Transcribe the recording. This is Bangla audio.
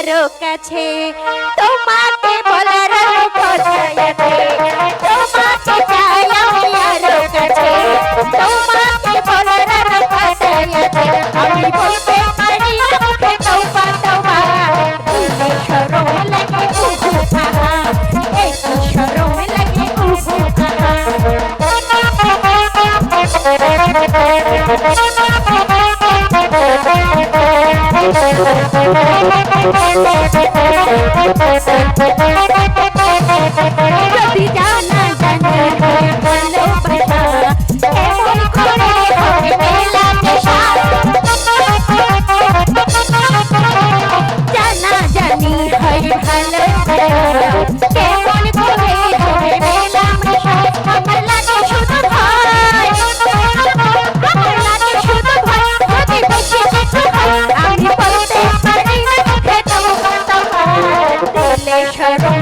আরো কাছে তোমাকে বলার আরো কথাই আছে তোমাকে চাই আমি আরো কাছে তোমাকে বলার আরো কথাই আছে আমি বলতে পারি না মুখে তওবা তওবা দিলে শরম লাগে উহু আহা এই কি শরম লাগে উহু আহা যদি জানা জানি ভালোবাসা এমন করে হবে মেলামেশা জানা জানি হয় ভালোবাসা কেমন করে হবে মেলামেশা আমার লাগে শুধু ভয় আমার লাগে শুধু ভয় যদি বেশি কিছু হয় আমি বলতে পারি না মুখে তওবা তওবা দিলে শরম